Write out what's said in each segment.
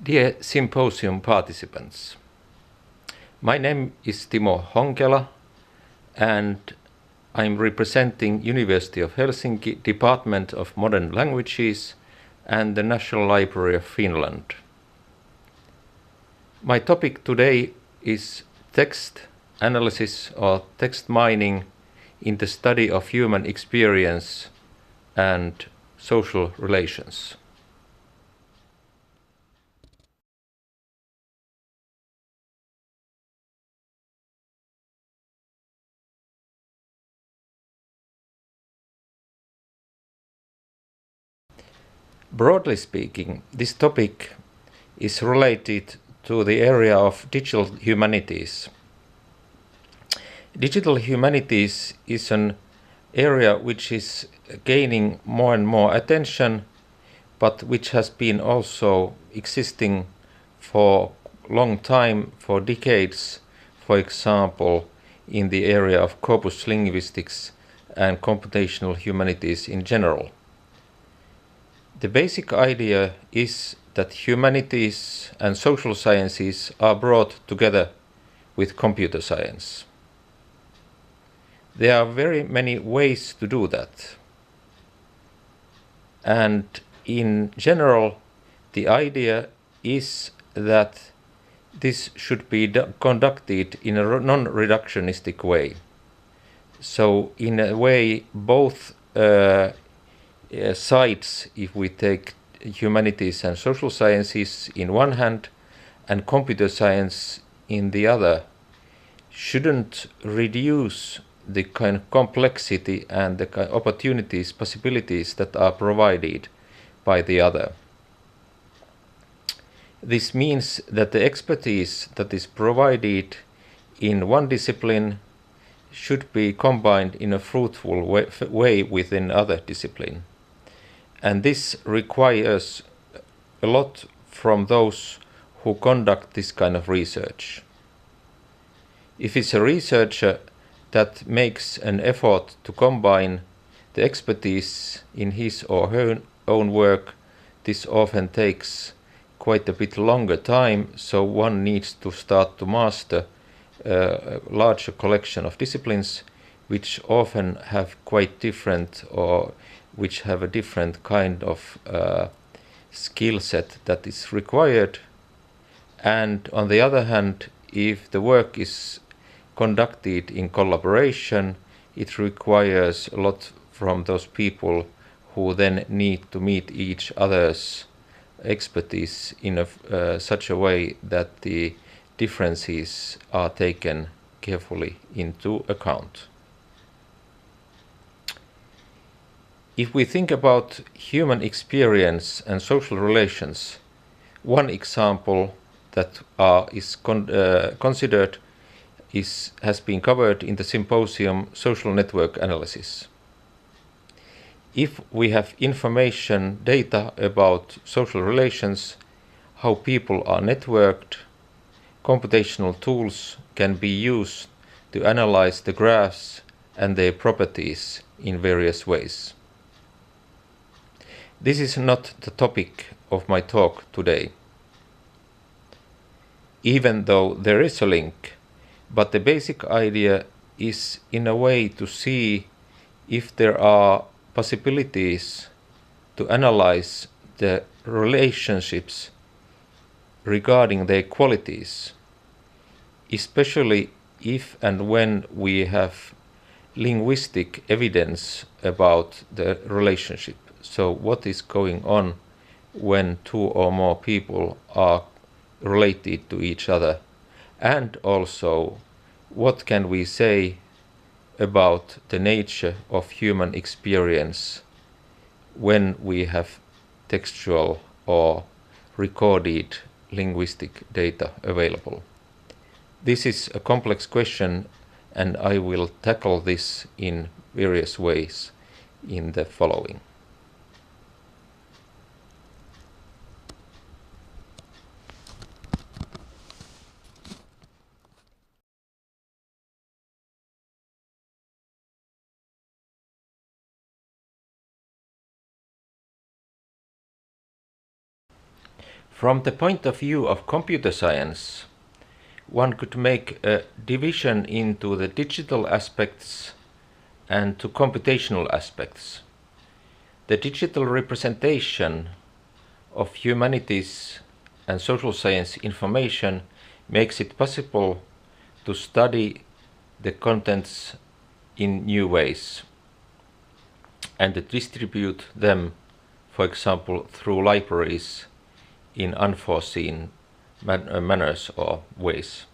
Dear Symposium participants, my name is Timo Honkela and I'm representing University of Helsinki Department of Modern Languages and the National Library of Finland. My topic today is text analysis or text mining in the study of human experience and social relations. Broadly speaking, this topic is related to the area of digital humanities. Digital humanities is an area which is gaining more and more attention, but which has been also existing for a long time, for decades, for example, in the area of corpus linguistics and computational humanities in general. The basic idea is that humanities and social sciences are brought together with computer science. There are very many ways to do that. And in general, the idea is that this should be conducted in a non-reductionistic way. So in a way, both sides, if we take humanities and social sciences in one hand and computer science in the other, shouldn't reduce the kind of complexity and the kind of opportunities, possibilities that are provided by the other. This means that the expertise that is provided in one discipline should be combined in a fruitful way within other discipline. And this requires a lot from those who conduct this kind of research. If it's a researcher that makes an effort to combine the expertise in his or her own work, this often takes quite a bit longer time, so one needs to start to master a larger collection of disciplines which often have quite different or which have a different kind of skill set that is required. And on the other hand, if the work is conducted in collaboration, it requires a lot from those people who then need to meet each other's expertise in such a way that the differences are taken carefully into account. If we think about human experience and social relations, one example that is considered has been covered in the Symposium Social Network Analysis. If we have information, data about social relations, how people are networked, computational tools can be used to analyze the graphs and their properties in various ways. This is not the topic of my talk today, even though there is a link, but the basic idea is in a way to see if there are possibilities to analyze the relationships regarding their qualities, especially if and when we have linguistic evidence about the relationship. So what is going on when two or more people are related to each other? And also, what can we say about the nature of human experience when we have textual or recorded linguistic data available? This is a complex question, and I will tackle this in various ways in the following. From the point of view of computer science, one could make a division into the digital aspects and to computational aspects. The digital representation of humanities and social science information makes it possible to study the contents in new ways and to distribute them, for example, through libraries in unforeseen manners or ways.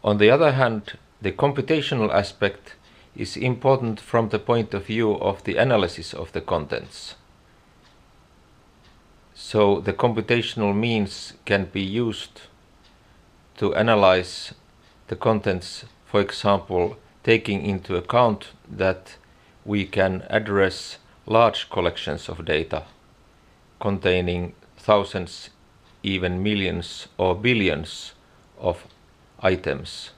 On the other hand, the computational aspect is important from the point of view of the analysis of the contents. So the computational means can be used to analyze the contents, for example, taking into account that we can address large collections of data containing thousands, even millions or billions of items,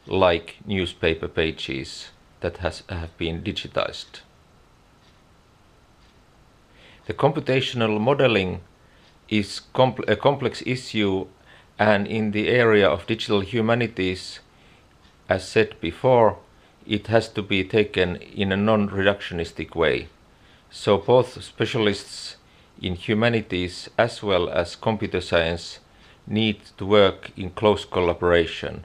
like newspaper pages that have been digitized. The computational modeling is a complex issue, and in the area of digital humanities, as said before, it has to be taken in a non-reductionistic way. So both specialists in humanities as well as computer science need to work in close collaboration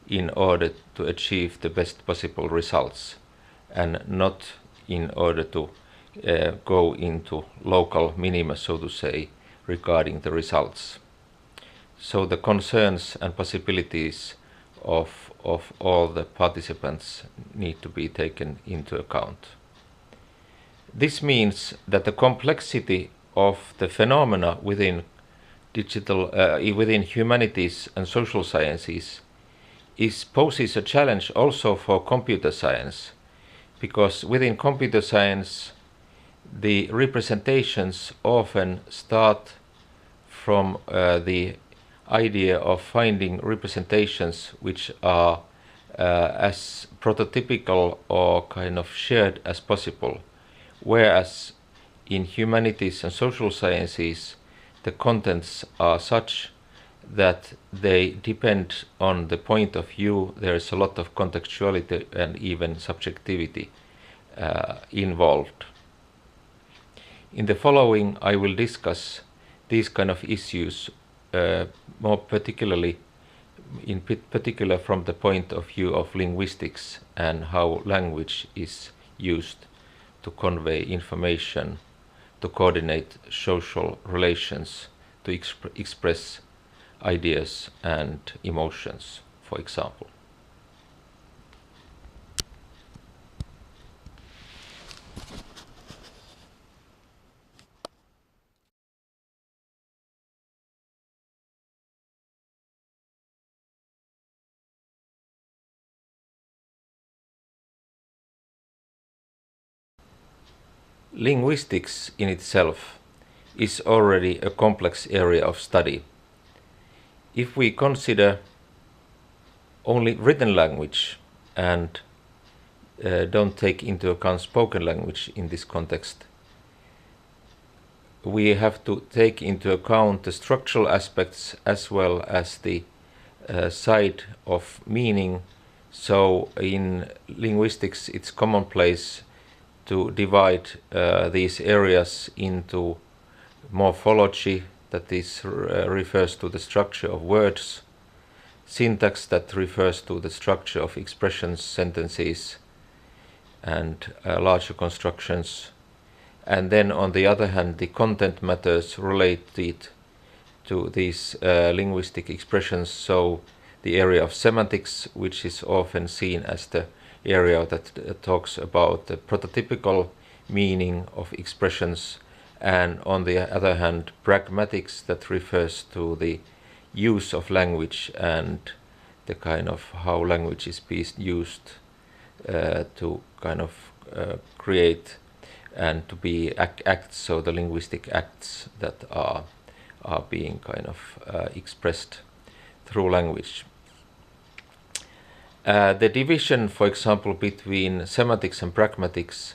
in order to achieve the best possible results, and not in order to go into local minima, so to say, regarding the results. So the concerns and possibilities of all the participants need to be taken into account. This means that the complexity of the phenomena within within humanities and social sciences poses a challenge also for computer science, because within computer science the representations often start from the idea of finding representations which are as prototypical or kind of shared as possible, whereas in humanities and social sciences the contents are such that they depend on the point of view. There is a lot of contextuality and even subjectivity involved. In the following, I will discuss these kind of issues more particularly, in particular from the point of view of linguistics and how language is used to convey information, to coordinate social relations, to express ideas and emotions, for example. Linguistics in itself is already a complex area of study. If we consider only written language and don't take into account spoken language in this context, we have to take into account the structural aspects as well as the side of meaning. So in linguistics it's commonplace to divide these areas into morphology, that is refers to the structure of words, syntax, that refers to the structure of expressions, sentences, and larger constructions, and then on the other hand the content matters related to these linguistic expressions, so the area of semantics, which is often seen as the area that talks about the prototypical meaning of expressions, and on the other hand pragmatics, that refers to the use of language and the kind of how language is being used to kind of create and to be acts, so the linguistic acts that are being kind of expressed through language. The division, for example, between semantics and pragmatics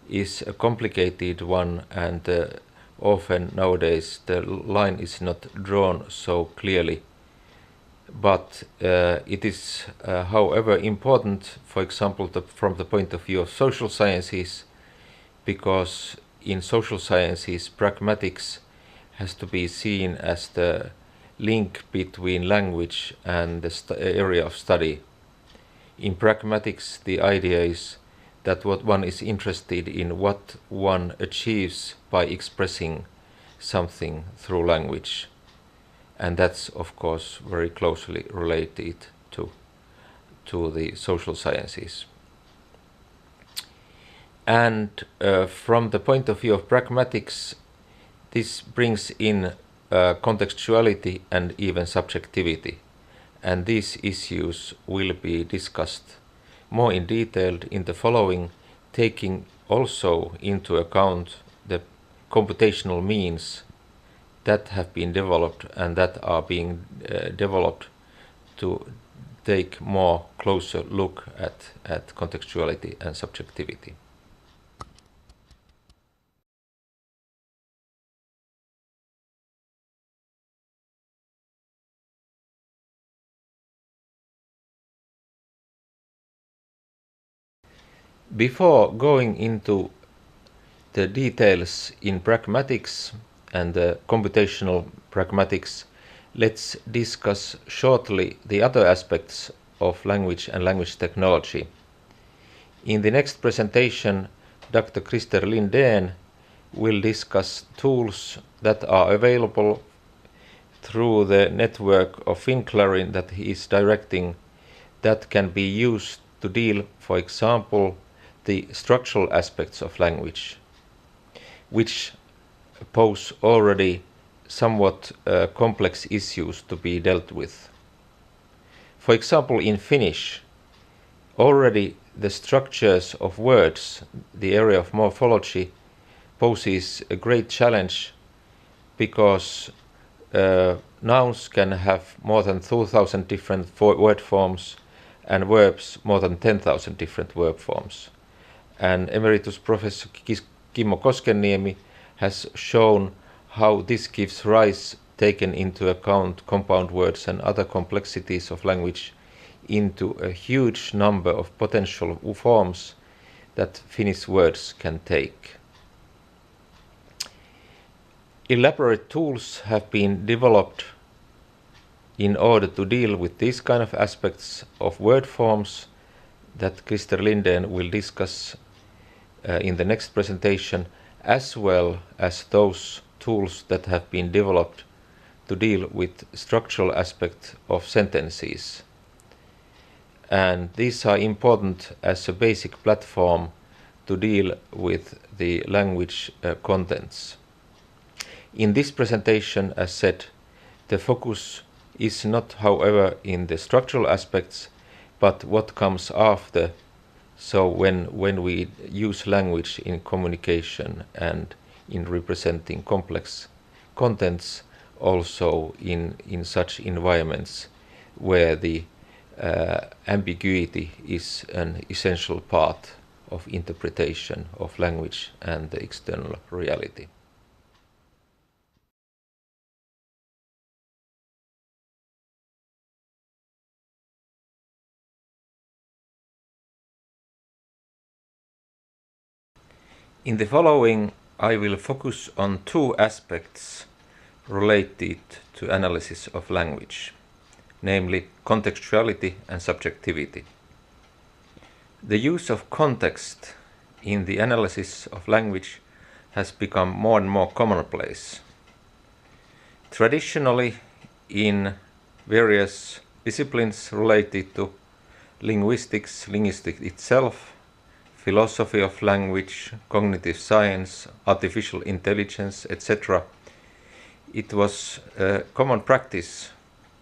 is a complicated one, and the often nowadays the line is not drawn so clearly. But it is, however, important, for example, from the point of view of social sciences, because in social sciences, pragmatics has to be seen as the link between language and the area of study. In pragmatics, the idea is that what one is interested in, what one achieves by expressing something through language. And that's, of course, very closely related to the social sciences. And from the point of view of pragmatics, this brings in contextuality and even subjectivity. And these issues will be discussed more in detail in the following, taking also into account the computational means that have been developed and that are being developed to take more closer look at contextuality and subjectivity. Before going into the details in pragmatics and the computational pragmatics, let's discuss shortly the other aspects of language and language technology. In the next presentation, Dr. Christer Lindén will discuss tools that are available through the network of FinClarin that he is directing that can be used to deal, for example, the structural aspects of language, which pose already somewhat complex issues to be dealt with. For example, in Finnish, already the structures of words, the area of morphology, poses a great challenge because nouns can have more than 2,000 different word forms and verbs more than 10,000 different verb forms. And Emeritus Professor Kimmo Koskenniemi has shown how this gives rise, taken into account compound words and other complexities of language, into a huge number of potential forms that Finnish words can take. Elaborate tools have been developed in order to deal with these kind of aspects of word forms that Christer Lindén will discuss in the next presentation, as well as those tools that have been developed to deal with structural aspects of sentences. And these are important as a basic platform to deal with the language contents. In this presentation, as said, the focus is not, however, in the structural aspects, but what comes after. So when we use language in communication and in representing complex contents, also in such environments where the ambiguity is an essential part of interpretation of language and the external reality. In the following, I will focus on two aspects related to analysis of language, namely contextuality and subjectivity. The use of context in the analysis of language has become more and more commonplace. Traditionally, in various disciplines related to linguistics, linguistics itself, philosophy of language, cognitive science, artificial intelligence, etc., it was a common practice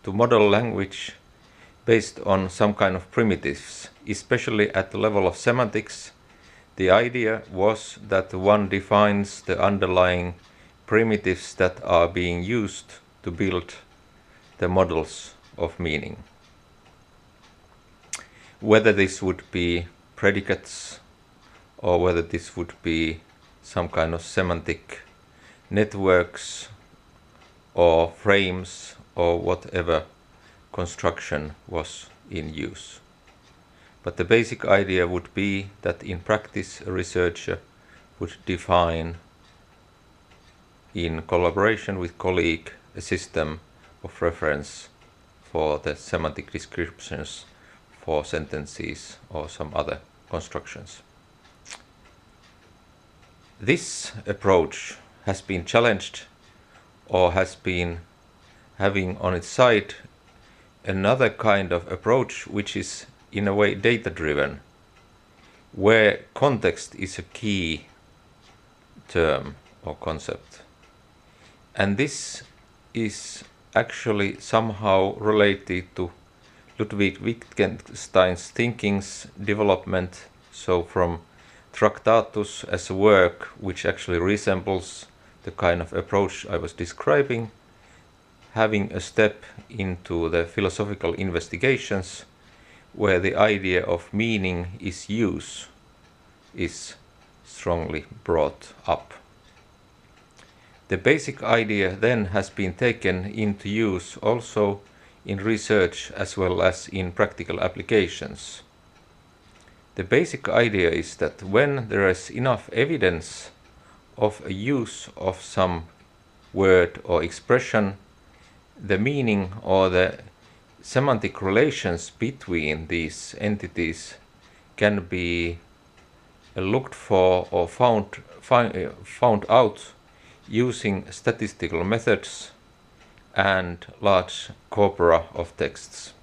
to model language based on some kind of primitives, especially at the level of semantics. The idea was that one defines the underlying primitives that are being used to build the models of meaning. Whether this would be predicates or whether this would be some kind of semantic networks or frames or whatever construction was in use. But the basic idea would be that in practice a researcher would define, in collaboration with colleague, a system of reference for the semantic descriptions for sentences or some other constructions. This approach has been challenged or has been having on its side another kind of approach which is in a way data-driven, where context is a key term or concept. And this is actually somehow related to Ludwig Wittgenstein's thinking's development, so from Tractatus as a work which actually resembles the kind of approach I was describing, having a step into the philosophical investigations where the idea of meaning is use is strongly brought up. The basic idea then has been taken into use also in research as well as in practical applications. The basic idea is that when there is enough evidence of a use of some word or expression, the meaning or the semantic relations between these entities can be looked for or found out using statistical methods and large corpora of texts.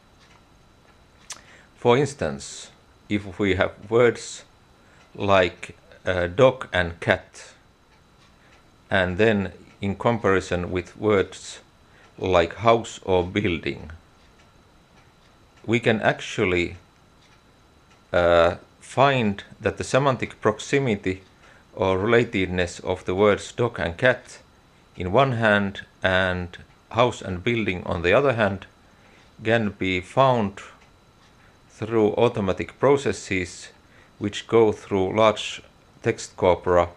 For instance, if we have words like dog and cat, and then in comparison with words like house or building, we can actually find that the semantic proximity or relatedness of the words dog and cat in one hand and house and building on the other hand can be found through automatic processes which go through large text corpora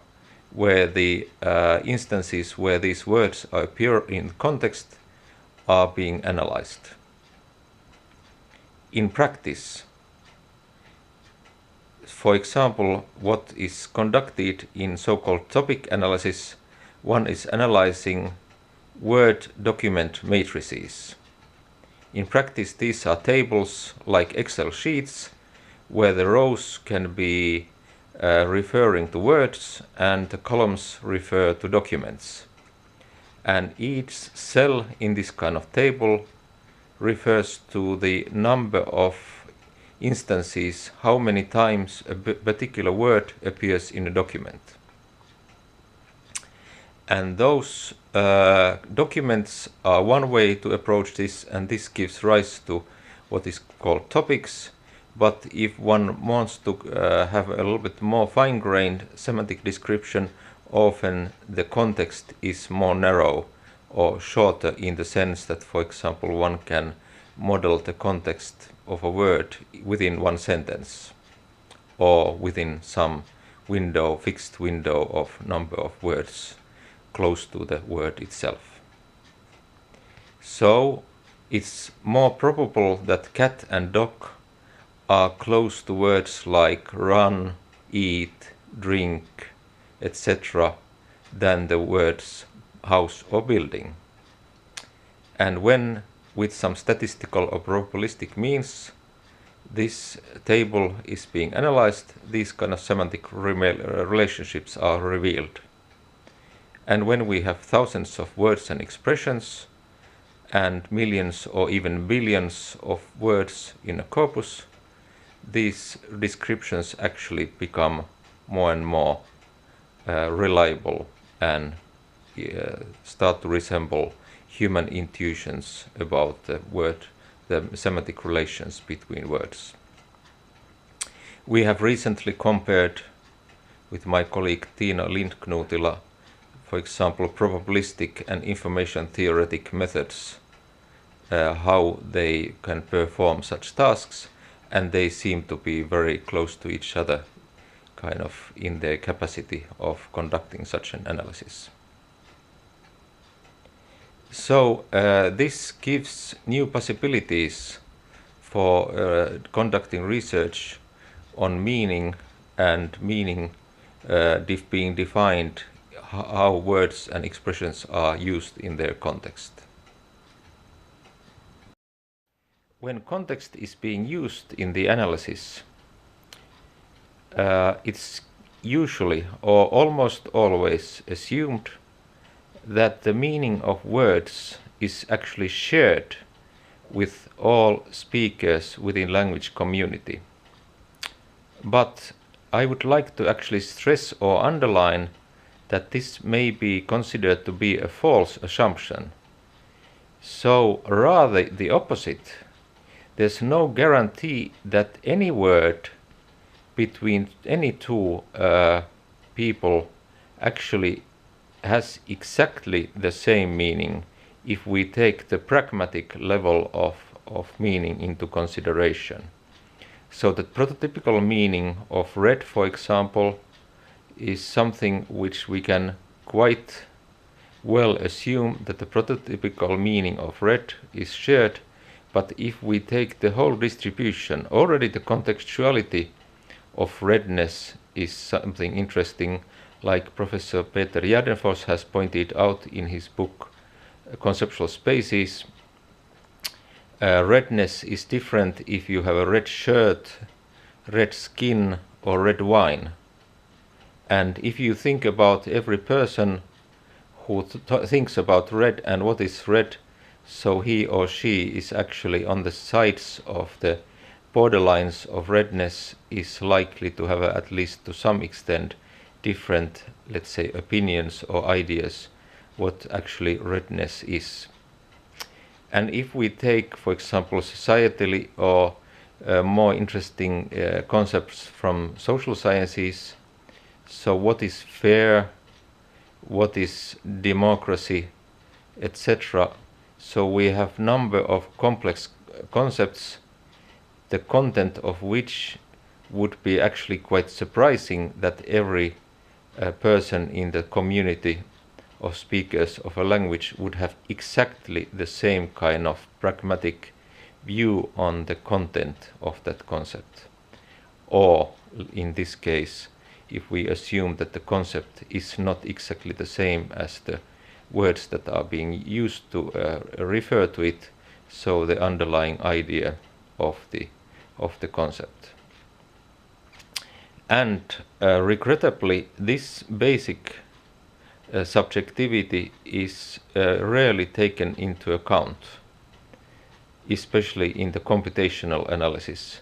where the instances where these words appear in context are being analyzed. In practice, for example, what is conducted in so-called topic analysis, one is analyzing Word document matrices. In practice, these are tables like Excel sheets where the rows can be referring to words and the columns refer to documents. And each cell in this kind of table refers to the number of instances, how many times a particular word appears in a document. And those documents are one way to approach this, and this gives rise to what is called topics. But if one wants to have a little bit more fine-grained semantic description, often the context is more narrow or shorter in the sense that, for example, one can model the context of a word within one sentence or within some window, fixed window of number of words close to the word itself. So it's more probable that cat and dog are close to words like run, eat, drink, etc. than the words house or building. And when, with some statistical or probabilistic means, this table is being analyzed, these kind of semantic relationships are revealed. And when we have thousands of words and expressions and millions or even billions of words in a corpus, these descriptions actually become more and more reliable and start to resemble human intuitions about the semantic relations between words. We have recently compared with my colleague Tiina Lindknutila, for example, probabilistic and information theoretic methods, how they can perform such tasks, and they seem to be very close to each other, kind of in their capacity of conducting such an analysis. So this gives new possibilities for conducting research on meaning and meaning being defined, how words and expressions are used in their context. When context is being used in the analysis, it's usually or almost always assumed that the meaning of words is actually shared with all speakers within language community. But I would like to actually stress or underline that this may be considered to be a false assumption. So rather the opposite. There's no guarantee that any word between any two people actually has exactly the same meaning if we take the pragmatic level of meaning into consideration. So the prototypical meaning of red, for example, is something which we can quite well assume that the prototypical meaning of red is shared, but if we take the whole distribution, already the contextuality of redness is something interesting, like Professor Peter Gärdenfors has pointed out in his book Conceptual Spaces. Redness is different if you have a red shirt, red skin, or red wine. And if you think about every person who thinks about red and what is red, so he or she is actually on the sides of the borderlines of redness, is likely to have at least to some extent different, let's say, opinions or ideas what actually redness is. And if we take, for example, societally or more interesting concepts from social sciences, so what is fair, what is democracy, etc. So we have number of complex concepts, the content of which would be actually quite surprising that every person in the community of speakers of a language would have exactly the same kind of pragmatic view on the content of that concept. Or in this case, if we assume that the concept is not exactly the same as the words that are being used to refer to it, so the underlying idea of the concept. And regrettably, this basic subjectivity is rarely taken into account, especially in the computational analysis,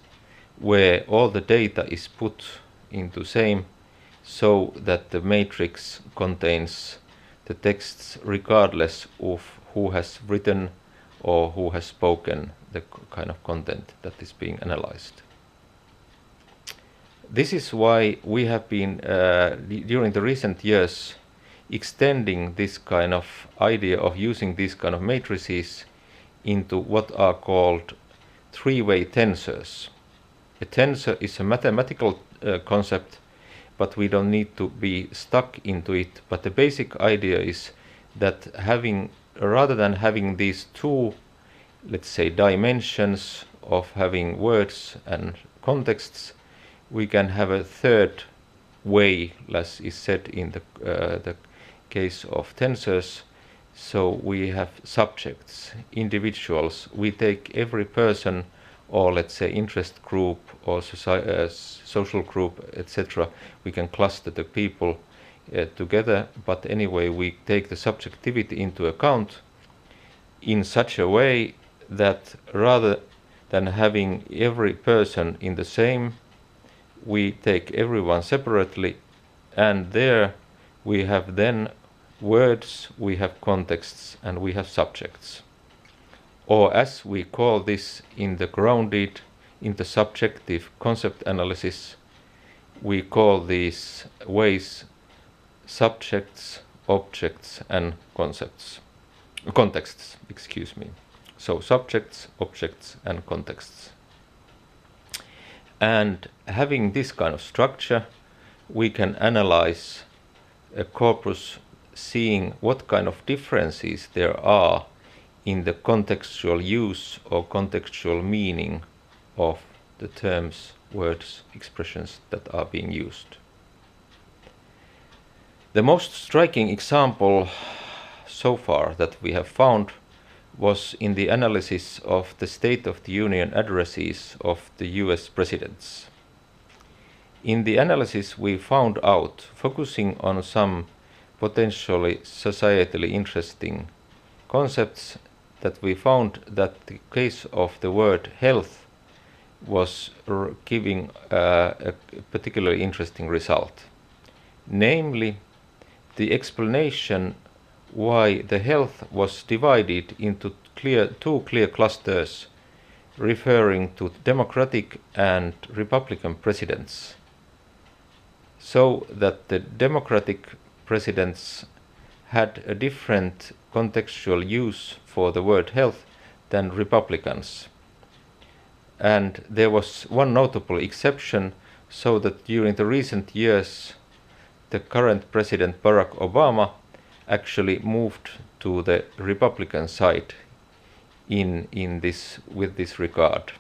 where all the data is put into same so that the matrix contains the texts regardless of who has written or who has spoken the kind of content that is being analyzed. This is why we have been, during the recent years, extending this kind of idea of using these kind of matrices into what are called three-way tensors. A tensor is a mathematical concept, but we don't need to be stuck into it. But the basic idea is that rather than having these two, let's say, dimensions of having words and contexts, we can have a third way, as is said in the case of tensors. So we have subjects, individuals. We take every person, or let's say interest group or social group, etc. We can cluster the people together, but anyway we take the subjectivity into account in such a way that rather than having every person in the same, we take everyone separately, and there we have then words, we have contexts, and we have subjects. Or as we call this in the grounded intersubjective concept analysis, we call these ways subjects, objects, and contexts. So subjects, objects, and contexts. And having this kind of structure, we can analyze a corpus seeing what kind of differences there are in the contextual use or contextual meaning of the terms, words, expressions that are being used. The most striking example so far that we have found was in the analysis of the State of the Union addresses of the US presidents. In the analysis we found out, focusing on some potentially societally interesting concepts, that we found that the case of the word health was giving a particularly interesting result. Namely, the explanation why the health was divided into two clear clusters referring to Democratic and Republican presidents, so that the Democratic presidents had a different contextual use for the word health than Republicans. And there was one notable exception, so that during the recent years the current President Barack Obama actually moved to the Republican side with this regard.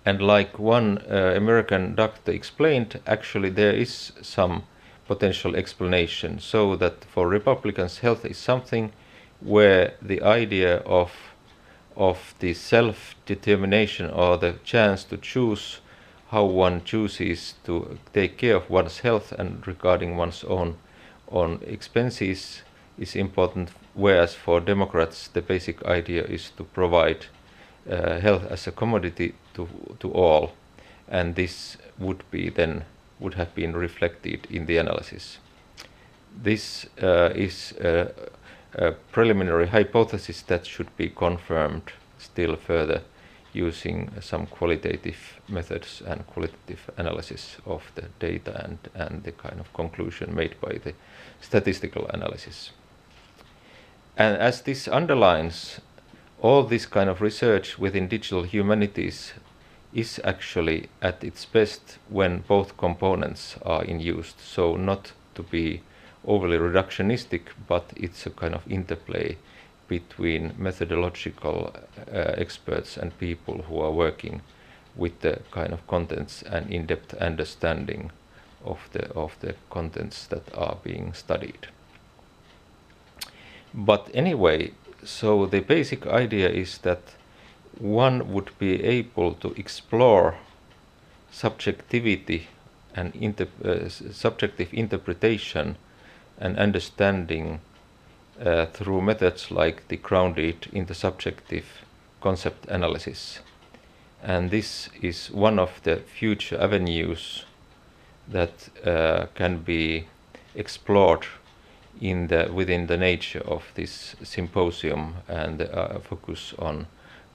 And like one American doctor explained, actually there is some potential explanation, so that for Republicans health is something where the idea of the self-determination or the chance to choose how one chooses to take care of one's health and regarding one's own expenses is important, whereas for Democrats the basic idea is to provide health as a commodity to all, and this would have been reflected in the analysis. This is a preliminary hypothesis that should be confirmed still further using some qualitative methods and qualitative analysis of the data and the kind of conclusion made by the statistical analysis. And as this underlines, all this kind of research within digital humanities is actually at its best when both components are in use. So not to be overly reductionistic, but it's a kind of interplay between methodological experts and people who are working with the kind of contents and in-depth understanding of the contents that are being studied. But anyway, so the basic idea is that one would be able to explore subjectivity and subjective interpretation and understanding through methods like the grounded intersubjective concept analysis. And this is one of the future avenues that can be explored within the nature of this symposium and focus on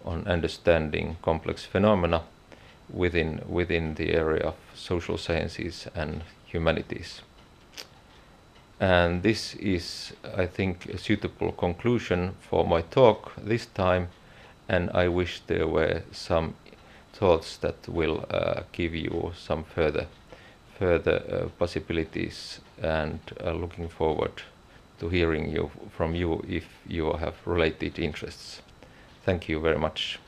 understanding complex phenomena within the area of social sciences and humanities. And this is, I think, a suitable conclusion for my talk this time, and I wish there were some thoughts that will give you some further possibilities, and looking forward to hearing from you if you have related interests. Thank you very much.